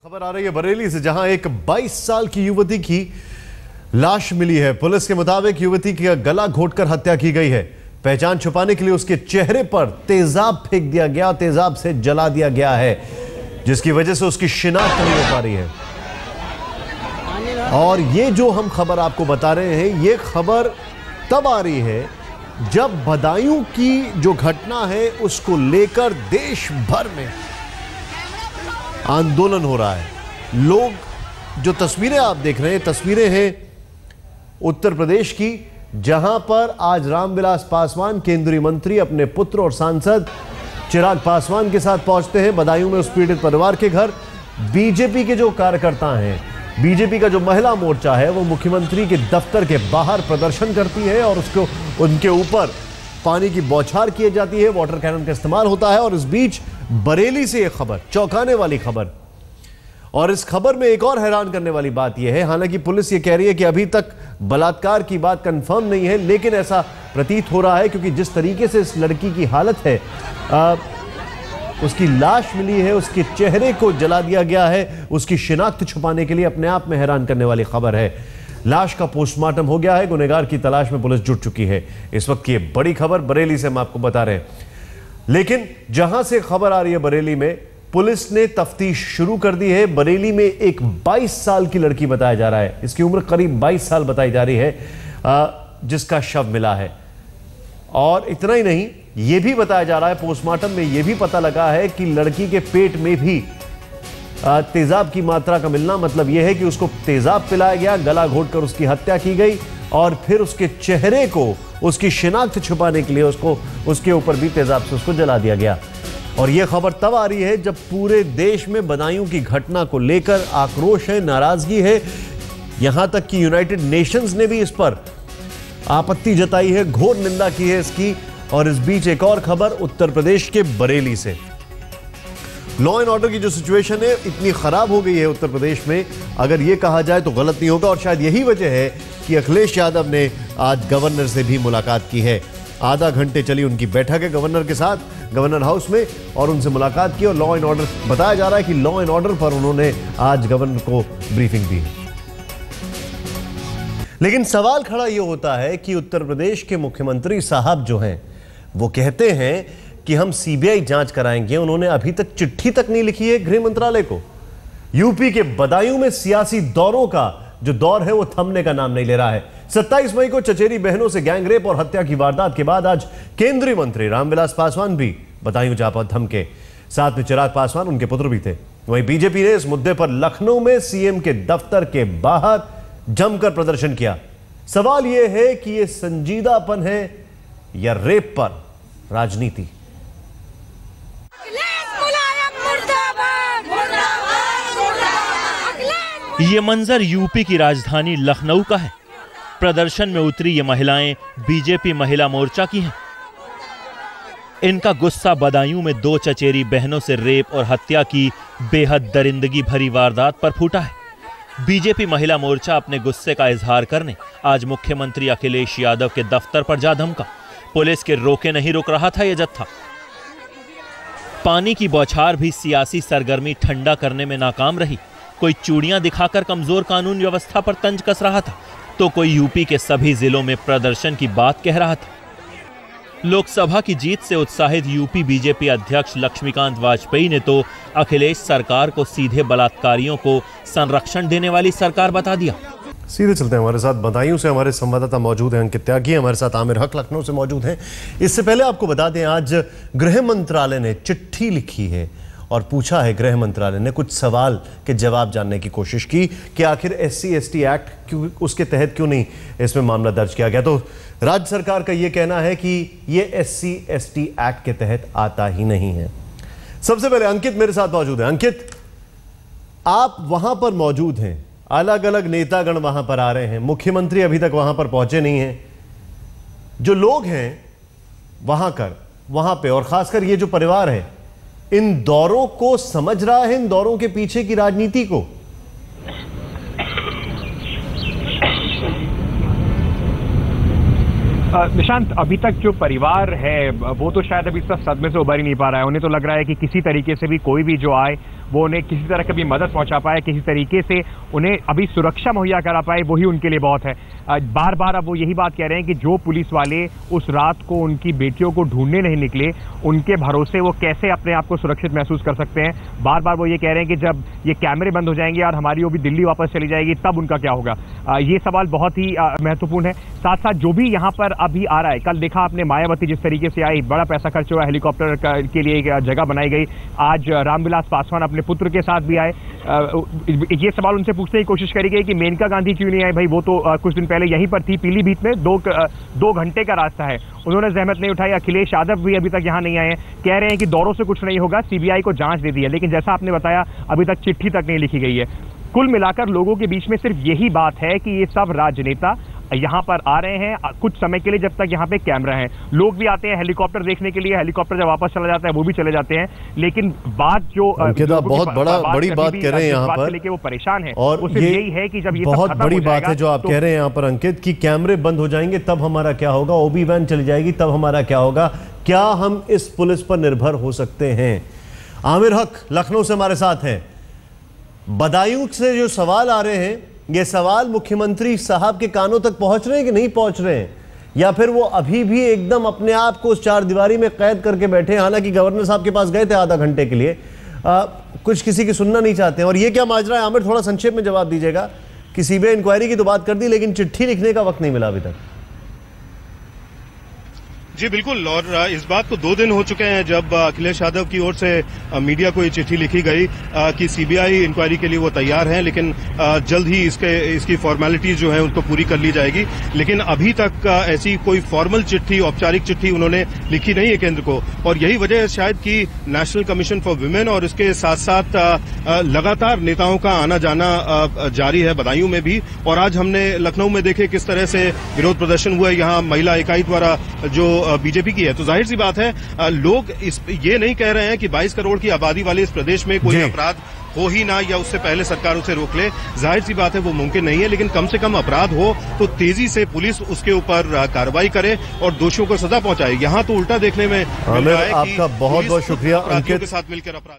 खबर आ रही है बरेली से, जहां एक 22 साल की युवती की लाश मिली है। पुलिस के मुताबिक युवती का गला घोंटकर हत्या की गई है। पहचान छुपाने के लिए उसके चेहरे पर तेजाब फेंक दिया गया, तेजाब से जला दिया गया है, जिसकी वजह से उसकी शिनाख्त नहीं हो पा रही है। और ये जो हम खबर आपको बता रहे हैं, ये खबर तब आ रही है जब बदायूं की जो घटना है उसको लेकर देश भर में आंदोलन हो रहा है। लोग जो तस्वीरें आप देख रहे हैं, तस्वीरें हैं उत्तर प्रदेश की, जहां पर आज रामविलास पासवान केंद्रीय मंत्री अपने पुत्र और सांसद चिराग पासवान के साथ पहुंचते हैं बदायूं में उस पीड़ित परिवार के घर। बीजेपी के जो कार्यकर्ता हैं, बीजेपी का जो महिला मोर्चा है, वो मुख्यमंत्री के दफ्तर के बाहर प्रदर्शन करती है और उसको उनके ऊपर पानी की बौछार की जाती है, वाटर कैनन का इस्तेमाल होता है। और इस बीच बरेली से यह खबर, चौंकाने वाली खबर, और इस खबर में एक और हैरान करने वाली बात यह है, हालांकि पुलिस ये कह रही है कि अभी तक बलात्कार की बात कंफर्म नहीं है, लेकिन ऐसा प्रतीत हो रहा है क्योंकि जिस तरीके से इस लड़की की हालत है, उसकी लाश मिली है, उसके चेहरे को जला दिया गया है, उसकी शिनाख्त छुपाने के लिए अपने आप में हैरान करने वाली खबर है। लाश का पोस्टमार्टम हो गया है, गुनहगार की तलाश में पुलिस जुट चुकी है। इस वक्त की बड़ी खबर बरेली से हम आपको बता रहे हैं। लेकिन जहां से खबर आ रही है बरेली में, पुलिस ने तफ्तीश शुरू कर दी है। बरेली में एक 22 साल की लड़की बताया जा रहा है, इसकी उम्र करीब 22 साल बताई जा रही है, जिसका शव मिला है। और इतना ही नहीं, यह भी बताया जा रहा है, पोस्टमार्टम में यह भी पता लगा है कि लड़की के पेट में भी तेजाब की मात्रा का मिलना, मतलब यह है कि उसको तेजाब पिलाया गया, गला घोंटकर उसकी हत्या की गई और फिर उसके चेहरे को, उसकी शिनाख्त छुपाने के लिए उसको, उसके ऊपर भी तेजाब से उसको जला दिया गया। और यह खबर तब आ रही है जब पूरे देश में बदायूं की घटना को लेकर आक्रोश है, नाराजगी है। यहां तक कि यूनाइटेड नेशंस ने भी इस पर आपत्ति जताई है, घोर निंदा की है इसकी। और इस बीच एक और खबर उत्तर प्रदेश के बरेली से। लॉ एंड ऑर्डर की जो सिचुएशन है इतनी खराब हो गई है उत्तर प्रदेश में, अगर यह कहा जाए तो गलत नहीं होगा। और शायद यही वजह है कि अखिलेश यादव ने आज गवर्नर से भी मुलाकात की है। आधा घंटे चली उनकी बैठक है गवर्नर के साथ, गवर्नर हाउस में, और उनसे मुलाकात की। और लॉ एंड ऑर्डर, बताया जा रहा है कि लॉ एंड ऑर्डर पर उन्होंने आज गवर्नर को ब्रीफिंग दी। लेकिन सवाल खड़ा यह होता है कि उत्तर प्रदेश के मुख्यमंत्री साहब जो हैं, वो कहते हैं कि हम सीबीआई जांच कराएंगे। उन्होंने अभी तक चिट्ठी तक नहीं लिखी है गृह मंत्रालय को। यूपी के बदायूं में सियासी दौरों का जो दौर है वो थमने का नाम नहीं ले रहा है। 27 मई को चचेरी बहनों से गैंगरेप और हत्या की वारदात के बाद आज केंद्रीय मंत्री रामविलास पासवान भी बदायूं जा थमके। साथ में चिराग पासवान, उनके पुत्र भी थे। वहीं बीजेपी ने इस मुद्दे पर लखनऊ में सीएम के दफ्तर के बाहर जमकर प्रदर्शन किया। सवाल यह है कि यह संजीदापन है या रेप पर राजनीति। ये मंजर यूपी की राजधानी लखनऊ का है। प्रदर्शन में उतरी ये महिलाएं बीजेपी महिला मोर्चा की हैं। इनका गुस्सा बदायूं में 2 चचेरी बहनों से रेप और हत्या की बेहद दरिंदगी भरी वारदात पर फूटा है। बीजेपी महिला मोर्चा अपने गुस्से का इजहार करने आज मुख्यमंत्री अखिलेश यादव के दफ्तर पर जा धमका। पुलिस के रोके नहीं रुक रहा था यह जत्था। पानी की बौछार भी सियासी सरगर्मी ठंडा करने में नाकाम रही। कोई चूड़ियां दिखाकर कमजोर कानून व्यवस्था पर तंज कस रहा था, तो कोई यूपी के सभी जिलों में प्रदर्शन की बात कह रहा था। लोकसभा की जीत से उत्साहित यूपी बीजेपी अध्यक्ष लक्ष्मीकांत वाजपेयी ने तो अखिलेश सरकार को सीधे बलात्कारियों को संरक्षण देने वाली सरकार बता दिया। सीधे चलते हैं, हमारे साथ बदायूं से हमारे संवाददाता मौजूद हैं अंकित त्यागी, हमारे साथ आमिर हक लखनऊ से मौजूद हैं। इससे पहले आपको बता दें, आज गृह मंत्रालय ने चिट्ठी लिखी है और पूछा है, गृह मंत्रालय ने कुछ सवाल के जवाब जानने की कोशिश की कि आखिर SC/ST एक्ट क्यों, उसके तहत क्यों नहीं इसमें मामला दर्ज किया गया। तो राज्य सरकार का यह कहना है कि यह SC/ST एक्ट के तहत आता ही नहीं है। सबसे पहले अंकित मेरे साथ मौजूद है। अंकित, आप वहां पर मौजूद हैं, अलग अलग नेतागण वहां पर आ रहे हैं, मुख्यमंत्री अभी तक वहां पर पहुंचे नहीं हैं। जो लोग हैं वहां पे और खासकर ये जो परिवार है, इन दौरों को समझ रहा है, इन दौरों के पीछे की राजनीति को? निशांत, अभी तक जो परिवार है वो तो शायद अभी तक सदमे से उभर ही नहीं पा रहा है। उन्हें तो लग रहा है कि किसी तरीके से भी कोई भी जो आए वो उन्हें किसी तरह की मदद पहुंचा पाए, किसी तरीके से उन्हें अभी सुरक्षा मुहैया करा पाए, वही उनके लिए बहुत है। बार बार अब वो यही बात कह रहे हैं कि जो पुलिस वाले उस रात को उनकी बेटियों को ढूंढने नहीं निकले, उनके भरोसे वो कैसे अपने आप को सुरक्षित महसूस कर सकते हैं। बार बार वो ये कह रहे हैं कि जब ये कैमरे बंद हो जाएंगे और हमारी वो भी दिल्ली वापस चली जाएगी, तब उनका क्या होगा। ये सवाल बहुत ही महत्वपूर्ण है। साथ साथ जो भी यहाँ पर अभी आ रहा है, कल देखा आपने मायावती जिस तरीके से आई, बड़ा पैसा खर्च हुआ, हेलीकॉप्टर के लिए एक जगह बनाई गई। आज रामविलास पासवान अपने पुत्र के साथ भी आए। ये सवाल उनसे पूछने की कोशिश करी गई कि मेनका गांधी क्यों नहीं आए। भाई वो तो कुछ दिन पहले यहीं पर थी पीलीभीत में, 2 घंटे का रास्ता है, उन्होंने जहमत नहीं उठाई। अखिलेश यादव भी अभी तक यहाँ नहीं आए हैं, कह रहे हैं कि दौरों से कुछ नहीं होगा, सीबीआई को जांच दे दी है। लेकिन जैसा आपने बताया, अभी तक चिट्ठी तक नहीं लिखी गई है। कुल मिलाकर लोगों के बीच में सिर्फ यही बात है कि ये सब राजनेता यहाँ पर आ रहे हैं कुछ समय के लिए, जब तक यहाँ पे कैमरा है। लोग भी आते हैं हेलीकॉप्टर देखने के लिए, हेलीकॉप्टर जब वापस चला जाता है वो भी चले जाते हैं। लेकिन बात जो बहुत बड़ी बात कह रहे हैं यहाँ पर, लेके वो परेशान है, और ये यही है कि जब ये बहुत बड़ी बात है जो आप कह रहे हैं यहाँ पर अंकित, कि कैमरे बंद हो जाएंगे तब हमारा क्या होगा, ओबी वैन चली जाएगी तब हमारा क्या होगा। क्या हम इस पुलिस पर निर्भर हो सकते हैं? आमिर हक लखनऊ से हमारे साथ हैं। बदायूं से जो सवाल आ रहे हैं, ये सवाल मुख्यमंत्री साहब के कानों तक पहुंच रहे हैं कि नहीं पहुंच रहे हैं, या फिर वो अभी भी एकदम अपने आप को उस चारदीवारी में कैद करके बैठे हैं? हालांकि गवर्नर साहब के पास गए थे आधा घंटे के लिए, कुछ किसी की सुनना नहीं चाहते हैं। और ये क्या माजरा है आमिर, थोड़ा संक्षेप में जवाब दीजिएगा कि सीबीआई इंक्वायरी की तो बात कर दी, लेकिन चिट्ठी लिखने का वक्त नहीं मिला अभी तक। जी बिल्कुल, और इस बात को 2 दिन हो चुके हैं जब अखिलेश यादव की ओर से मीडिया को ये चिट्ठी लिखी गई कि सीबीआई इंक्वायरी के लिए वो तैयार हैं, लेकिन जल्द ही इसकी फॉर्मेलिटीज जो है उनको पूरी कर ली जाएगी। लेकिन अभी तक ऐसी कोई फॉर्मल चिट्ठी, औपचारिक चिट्ठी उन्होंने लिखी नहीं है केंद्र को, और यही वजह है शायद कि नेशनल कमीशन फॉर वुमेन और इसके साथ साथ लगातार नेताओं का आना जाना जारी है बदायूं में भी। और आज हमने लखनऊ में देखे किस तरह से विरोध प्रदर्शन हुआ यहाँ महिला इकाई द्वारा जो बीजेपी की है। तो जाहिर सी बात है लोग ये नहीं कह रहे हैं कि 22 करोड़ की आबादी वाले इस प्रदेश में कोई अपराध हो ही ना, या उससे पहले सरकार उसे रोक ले। जाहिर सी बात है वो मुमकिन नहीं है, लेकिन कम से कम अपराध हो तो तेजी से पुलिस उसके ऊपर कार्रवाई करे और दोषियों को सजा पहुंचाए। यहाँ तो उल्टा देखने में मिल रहा है कि आपका बहुत बहुत शुक्रिया अंकित के साथ मिलकर अपराध